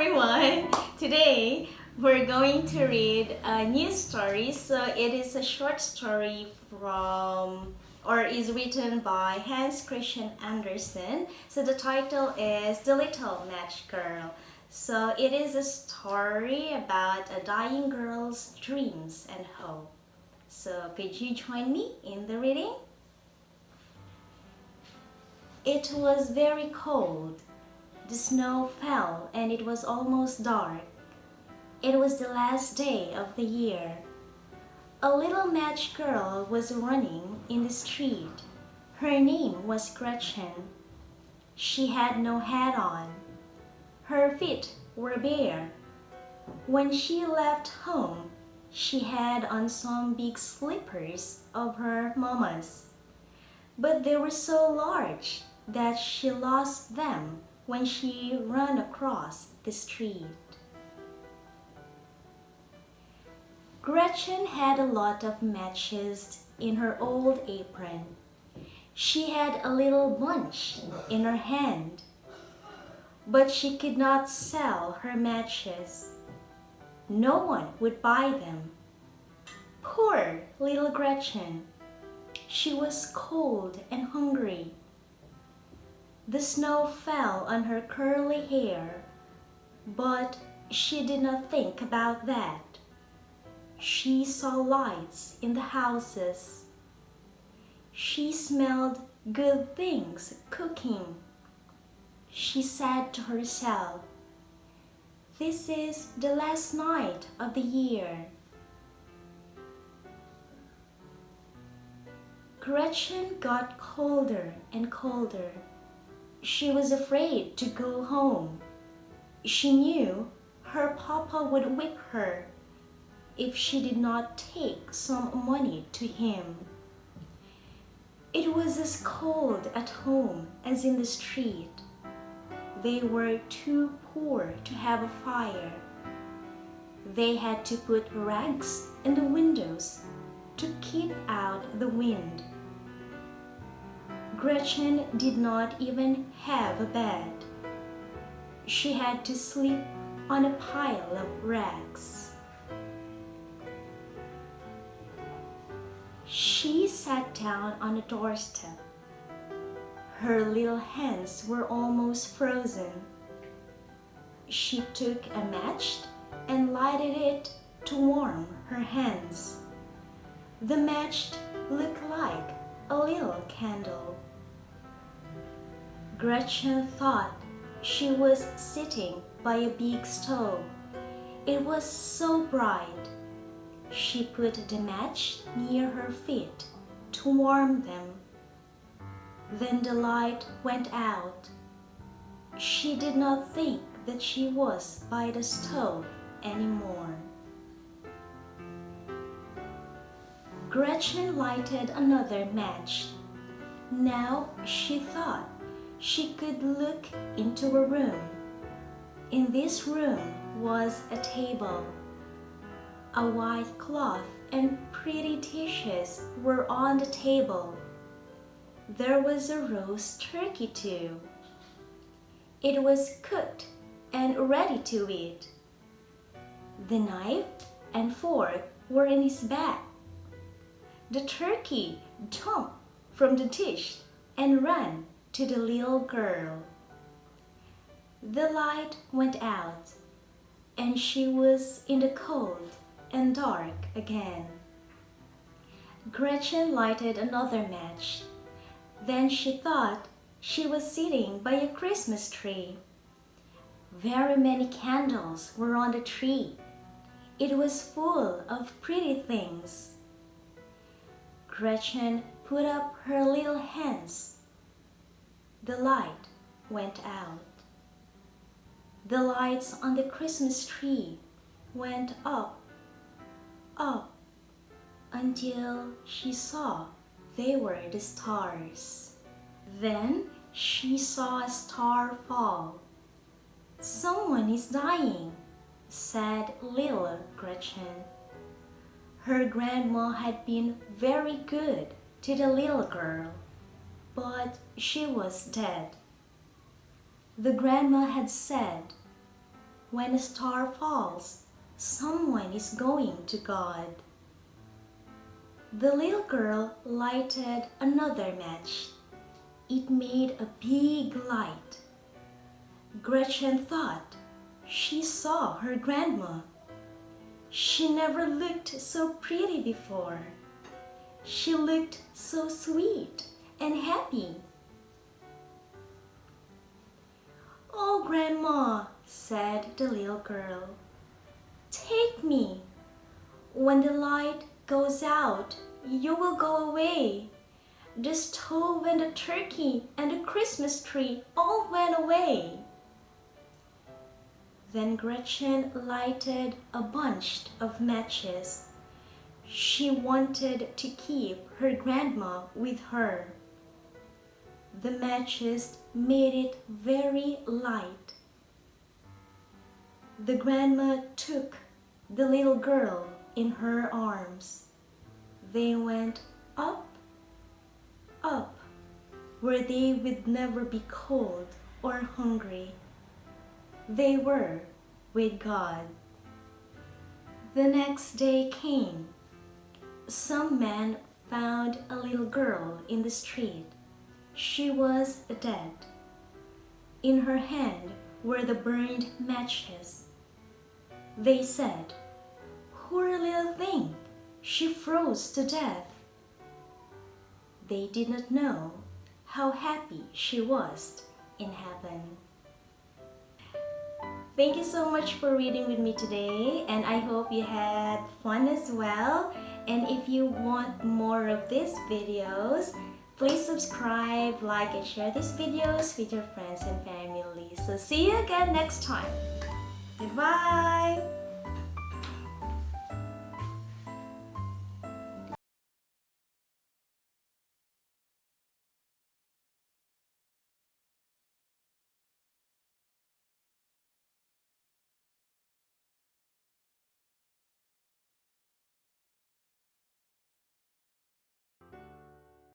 everyone! Today we're going to read a new story. So it is a short story is written by Hans Christian Andersen. So the title is The Little Match Girl. So it is a story about a dying girl's dreams and hope. So could you join me in the reading? It was very cold. The snow fell and it was almost dark. It was the last day of the year. A little match girl was running in the street. Her name was Gretchen. She had no hat on. Her feet were bare. When she left home, she had on some big slippers of her mama's. But they were so large that she lost them when she ran across the street. Gretchen had a lot of matches in her old apron. She had a little bunch in her hand, but she could not sell her matches. No one would buy them. Poor little Gretchen! She was cold and hungry. The snow fell on her curly hair, but she did not think about that. She saw lights in the houses. She smelled good things cooking. She said to herself, "This is the last night of the year." Gretchen got colder and colder. She was afraid to go home. She knew her papa would whip her if she did not take some money to him. It was as cold at home as in the street. They were too poor to have a fire. They had to put rags in the windows to keep out the wind. Gretchen did not even have a bed. She had to sleep on a pile of rags. She sat down on a doorstep. Her little hands were almost frozen. She took a match and lighted it to warm her hands. The match looked like a little candle. Gretchen thought she was sitting by a big stove. It was so bright. She put the match near her feet to warm them. Then the light went out. She did not think that she was by the stove anymore. Gretchen lighted another match. Now she thought she could look into a room. In this room was a table. A white cloth and pretty dishes were on the table. There was a roast turkey too. It was cooked and ready to eat. The knife and fork were in his bag. The turkey jumped from the dish and ran to the little girl. The light went out, and she was in the cold and dark again. Gretchen lighted another match. Then she thought she was sitting by a Christmas tree. Very many candles were on the tree. It was full of pretty things. Gretchen put up her little hands. The light went out. The lights on the Christmas tree went up, until she saw they were the stars. Then she saw a star fall. "Someone is dying," said little Gretchen. Her grandma had been very good to the little girl, but she was dead. The grandma had said, when a star falls, someone is going to God. The little girl lighted another match. It made a big light. Gretchen thought she saw her grandma. She never looked so pretty before. She looked so sweet and happy. "Oh, Grandma," said the little girl, "take me. When the light goes out, you will go away. The stove and the turkey and the Christmas tree all went away." Then Gretchen lighted a bunch of matches. She wanted to keep her grandma with her. The matches made it very light. The grandma took the little girl in her arms. They went up, up, where they would never be cold or hungry. They were with God. The next day came. Some men found a little girl in the street. She was dead. In her hand were the burned matches. They said, "Poor little thing, she froze to death." They did not know how happy she was in heaven. Thank you so much for reading with me today, and I hope you had fun as well. And if you want more of these videos, please subscribe, like, and share these videos with your friends and family. So see you again next time. Goodbye!